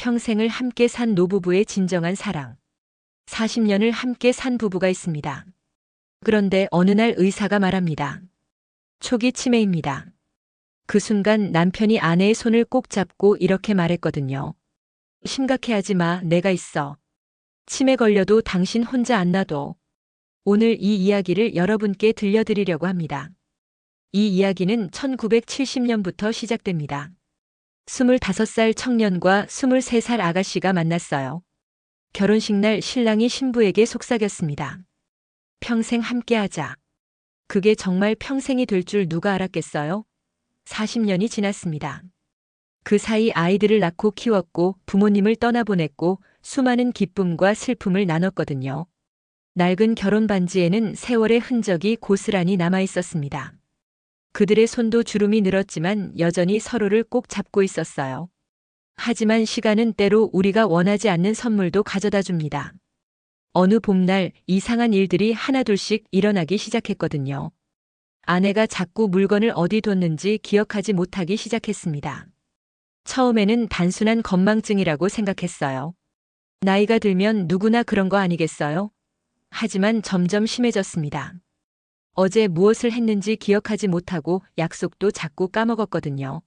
평생을 함께 산 노부부의 진정한 사랑. 40년을 함께 산 부부가 있습니다. 그런데 어느 날 의사가 말합니다. 초기 치매입니다. 그 순간 남편이 아내의 손을 꼭 잡고 이렇게 말했거든요. 심각해하지 마, 내가 있어. 치매 걸려도 당신 혼자 안 놔둬. 오늘 이 이야기를 여러분께 들려드리려고 합니다. 이 이야기는 1970년부터 시작됩니다. 25살 청년과 23살 아가씨가 만났어요. 결혼식 날 신랑이 신부에게 속삭였습니다. 평생 함께하자. 그게 정말 평생이 될 줄 누가 알았겠어요? 40년이 지났습니다. 그 사이 아이들을 낳고 키웠고 부모님을 떠나보냈고 수많은 기쁨과 슬픔을 나눴거든요. 낡은 결혼 반지에는 세월의 흔적이 고스란히 남아 있었습니다. 그들의 손도 주름이 늘었지만 여전히 서로를 꼭 잡고 있었어요. 하지만 시간은 때로 우리가 원하지 않는 선물도 가져다 줍니다. 어느 봄날 이상한 일들이 하나둘씩 일어나기 시작했거든요. 아내가 자꾸 물건을 어디 뒀는지 기억하지 못하기 시작했습니다. 처음에는 단순한 건망증이라고 생각했어요. 나이가 들면 누구나 그런 거 아니겠어요? 하지만 점점 심해졌습니다. 어제 무엇을 했는지 기억하지 못하고 약속도 자꾸 까먹었거든요.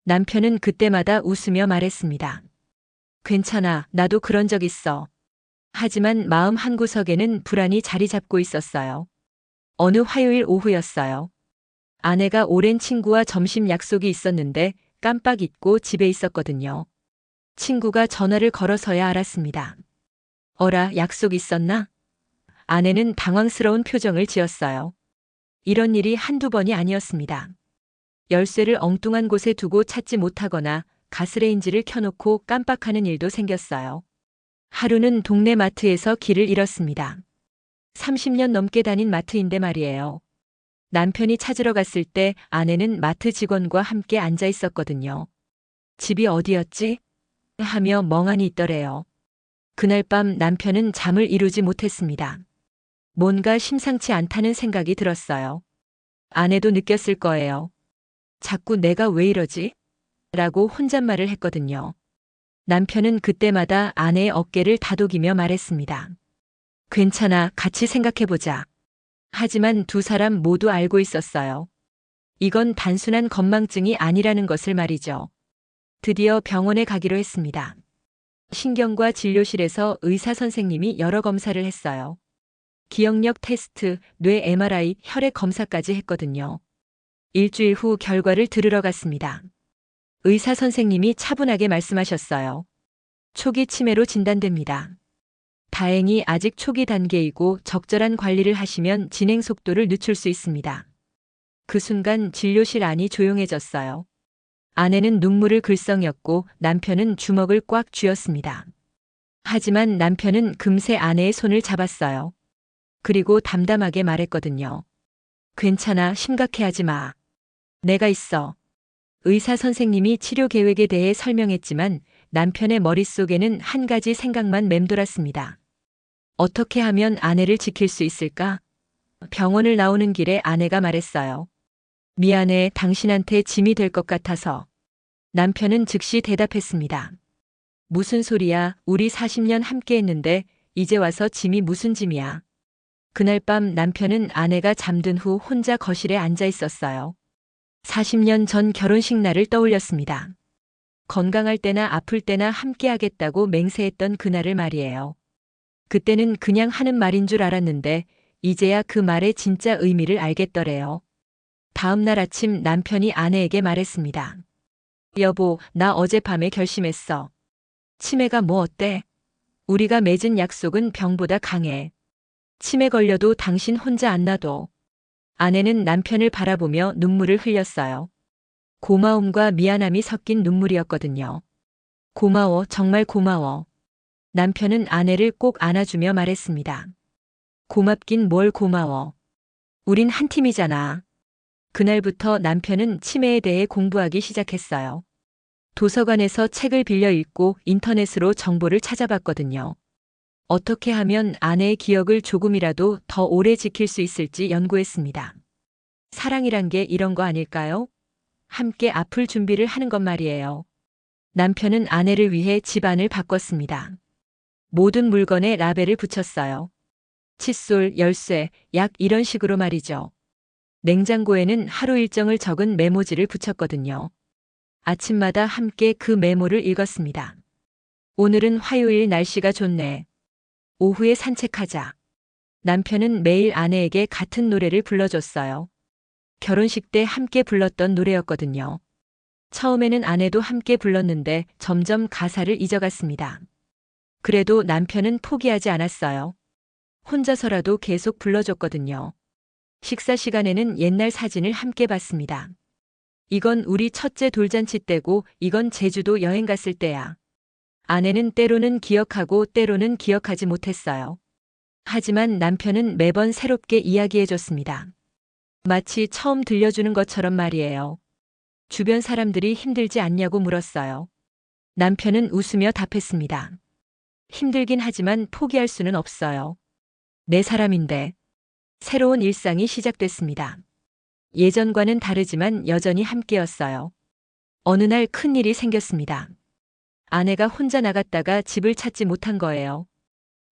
남편은 그때마다 웃으며 말했습니다. 괜찮아, 나도 그런 적 있어. 하지만 마음 한구석에는 불안이 자리 잡고 있었어요. 어느 화요일 오후였어요. 아내가 오랜 친구와 점심 약속이 있었는데 깜빡 잊고 집에 있었거든요. 친구가 전화를 걸어서야 알았습니다. 어라, 약속 있었나? 아내는 당황스러운 표정을 지었어요. 이런 일이 한두 번이 아니었습니다. 열쇠를 엉뚱한 곳에 두고 찾지 못하거나 가스레인지를 켜놓고 깜빡하는 일도 생겼어요. 하루는 동네 마트에서 길을 잃었습니다. 30년 넘게 다닌 마트인데 말이에요. 남편이 찾으러 갔을 때 아내는 마트 직원과 함께 앉아 있었거든요. 집이 어디였지? 하며 멍하니 있더래요. 그날 밤 남편은 잠을 이루지 못했습니다. 뭔가 심상치 않다는 생각이 들었어요. 아내도 느꼈을 거예요. 자꾸 내가 왜 이러지? 라고 혼잣말을 했거든요. 남편은 그때마다 아내의 어깨를 다독이며 말했습니다. 괜찮아, 같이 생각해보자. 하지만 두 사람 모두 알고 있었어요. 이건 단순한 건망증이 아니라는 것을 말이죠. 드디어 병원에 가기로 했습니다. 신경과 진료실에서 의사 선생님이 여러 검사를 했어요. 기억력 테스트, 뇌 MRI, 혈액 검사까지 했거든요. 일주일 후 결과를 들으러 갔습니다. 의사 선생님이 차분하게 말씀하셨어요. 초기 치매로 진단됩니다. 다행히 아직 초기 단계이고 적절한 관리를 하시면 진행 속도를 늦출 수 있습니다. 그 순간 진료실 안이 조용해졌어요. 아내는 눈물을 글썽였고 남편은 주먹을 꽉 쥐었습니다. 하지만 남편은 금세 아내의 손을 잡았어요. 그리고 담담하게 말했거든요. 괜찮아, 심각해하지 마. 내가 있어. 의사 선생님이 치료 계획에 대해 설명했지만 남편의 머릿속에는 한 가지 생각만 맴돌았습니다. 어떻게 하면 아내를 지킬 수 있을까? 병원을 나오는 길에 아내가 말했어요. 미안해, 당신한테 짐이 될 것 같아서. 남편은 즉시 대답했습니다. 무슨 소리야, 우리 40년 함께 했는데 이제 와서 짐이 무슨 짐이야. 그날 밤 남편은 아내가 잠든 후 혼자 거실에 앉아 있었어요. 40년 전 결혼식 날을 떠올렸습니다. 건강할 때나 아플 때나 함께 하겠다고 맹세했던 그날을 말이에요. 그때는 그냥 하는 말인 줄 알았는데 이제야 그 말의 진짜 의미를 알겠더래요. 다음 날 아침 남편이 아내에게 말했습니다. 여보, 나 어젯밤에 결심했어. 치매가 뭐 어때? 우리가 맺은 약속은 병보다 강해. 치매 걸려도 당신 혼자 안 놔둬. 아내는 남편을 바라보며 눈물을 흘렸어요. 고마움과 미안함이 섞인 눈물이었거든요. 고마워, 정말 고마워. 남편은 아내를 꼭 안아주며 말했습니다. 고맙긴 뭘 고마워. 우린 한 팀이잖아. 그날부터 남편은 치매에 대해 공부하기 시작했어요. 도서관에서 책을 빌려 읽고 인터넷으로 정보를 찾아봤거든요. 어떻게 하면 아내의 기억을 조금이라도 더 오래 지킬 수 있을지 연구했습니다. 사랑이란 게 이런 거 아닐까요? 함께 아플 준비를 하는 것 말이에요. 남편은 아내를 위해 집안을 바꿨습니다. 모든 물건에 라벨을 붙였어요. 칫솔, 열쇠, 약 이런 식으로 말이죠. 냉장고에는 하루 일정을 적은 메모지를 붙였거든요. 아침마다 함께 그 메모를 읽었습니다. 오늘은 화요일 날씨가 좋네. 오후에 산책하자. 남편은 매일 아내에게 같은 노래를 불러줬어요. 결혼식 때 함께 불렀던 노래였거든요. 처음에는 아내도 함께 불렀는데 점점 가사를 잊어갔습니다. 그래도 남편은 포기하지 않았어요. 혼자서라도 계속 불러줬거든요. 식사 시간에는 옛날 사진을 함께 봤습니다. 이건 우리 첫째 돌잔치 때고 이건 제주도 여행 갔을 때야. 아내는 때로는 기억하고 때로는 기억하지 못했어요. 하지만 남편은 매번 새롭게 이야기해줬습니다. 마치 처음 들려주는 것처럼 말이에요. 주변 사람들이 힘들지 않냐고 물었어요. 남편은 웃으며 답했습니다. 힘들긴 하지만 포기할 수는 없어요. 내 사람인데. 새로운 일상이 시작됐습니다. 예전과는 다르지만 여전히 함께였어요. 어느 날 큰일이 생겼습니다. 아내가 혼자 나갔다가 집을 찾지 못한 거예요.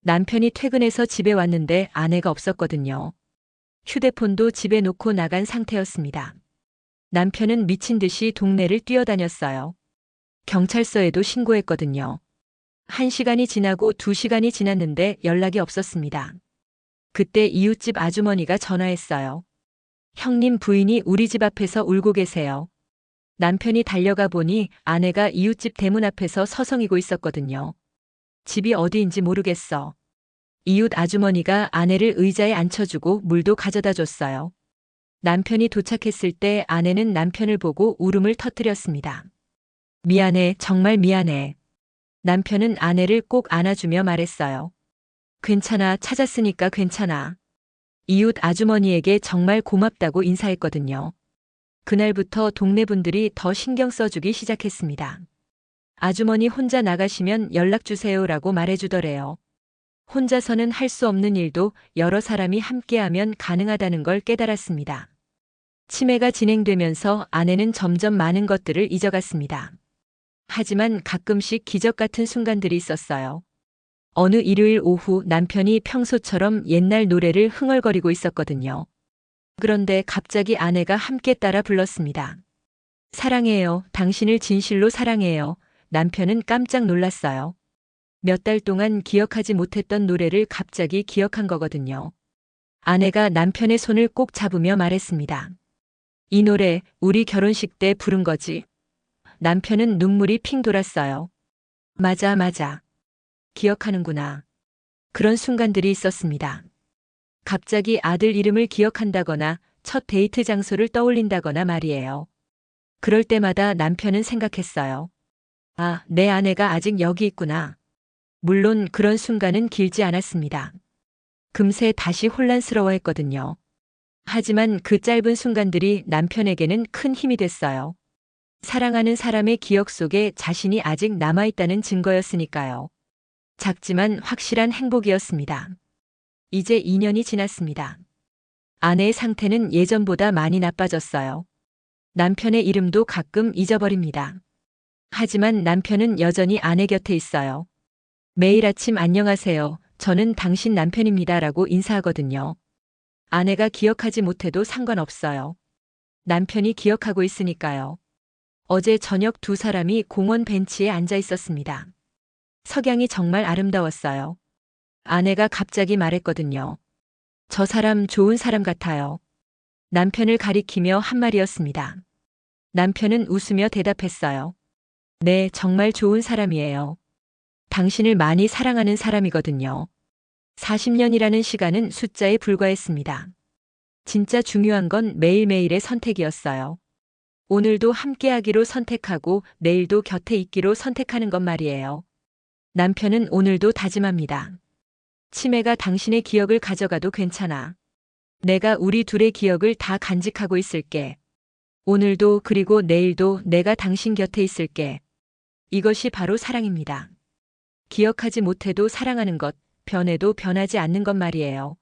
남편이 퇴근해서 집에 왔는데 아내가 없었거든요. 휴대폰도 집에 놓고 나간 상태였습니다. 남편은 미친 듯이 동네를 뛰어다녔어요. 경찰서에도 신고했거든요. 1시간이 지나고 2시간이 지났는데 연락이 없었습니다. 그때 이웃집 아주머니가 전화했어요. 형님 부인이 우리 집 앞에서 울고 계세요. 남편이 달려가 보니 아내가 이웃집 대문 앞에서 서성이고 있었거든요. 집이 어디인지 모르겠어. 이웃 아주머니가 아내를 의자에 앉혀주고 물도 가져다 줬어요. 남편이 도착했을 때 아내는 남편을 보고 울음을 터뜨렸습니다. 미안해, 정말 미안해. 남편은 아내를 꼭 안아주며 말했어요. 괜찮아, 찾았으니까 괜찮아. 이웃 아주머니에게 정말 고맙다고 인사했거든요. 그날부터 동네 분들이 더 신경 써주기 시작했습니다. 아주머니 혼자 나가시면 연락주세요라고 말해주더래요. 혼자서는 할 수 없는 일도 여러 사람이 함께하면 가능하다는 걸 깨달았습니다. 치매가 진행되면서 아내는 점점 많은 것들을 잊어갔습니다. 하지만 가끔씩 기적 같은 순간들이 있었어요. 어느 일요일 오후 남편이 평소처럼 옛날 노래를 흥얼거리고 있었거든요. 그런데 갑자기 아내가 함께 따라 불렀습니다. 사랑해요. 당신을 진실로 사랑해요. 남편은 깜짝 놀랐어요. 몇 달 동안 기억하지 못했던 노래를 갑자기 기억한 거거든요. 아내가 남편의 손을 꼭 잡으며 말했습니다. 이 노래 우리 결혼식 때 부른 거지. 남편은 눈물이 핑 돌았어요. 맞아, 맞아. 기억하는구나. 그런 순간들이 있었습니다. 갑자기 아들 이름을 기억한다거나 첫 데이트 장소를 떠올린다거나 말이에요. 그럴 때마다 남편은 생각했어요. 아, 내 아내가 아직 여기 있구나. 물론 그런 순간은 길지 않았습니다. 금세 다시 혼란스러워했거든요. 하지만 그 짧은 순간들이 남편에게는 큰 힘이 됐어요. 사랑하는 사람의 기억 속에 자신이 아직 남아있다는 증거였으니까요. 작지만 확실한 행복이었습니다. 이제 2년이 지났습니다. 아내의 상태는 예전보다 많이 나빠졌어요. 남편의 이름도 가끔 잊어버립니다. 하지만 남편은 여전히 아내 곁에 있어요. 매일 아침 안녕하세요. 저는 당신 남편입니다. 라고 인사하거든요. 아내가 기억하지 못해도 상관없어요. 남편이 기억하고 있으니까요. 어제 저녁 두 사람이 공원 벤치에 앉아 있었습니다. 석양이 정말 아름다웠어요. 아내가 갑자기 말했거든요. 저 사람 좋은 사람 같아요. 남편을 가리키며 한 말이었습니다. 남편은 웃으며 대답했어요. 네, 정말 좋은 사람이에요. 당신을 많이 사랑하는 사람이거든요. 40년이라는 시간은 숫자에 불과했습니다. 진짜 중요한 건 매일매일의 선택이었어요. 오늘도 함께하기로 선택하고 내일도 곁에 있기로 선택하는 것 말이에요. 남편은 오늘도 다짐합니다. 치매가 당신의 기억을 가져가도 괜찮아. 내가 우리 둘의 기억을 다 간직하고 있을게. 오늘도 그리고 내일도 내가 당신 곁에 있을게. 이것이 바로 사랑입니다. 기억하지 못해도 사랑하는 것, 변해도 변하지 않는 것 말이에요.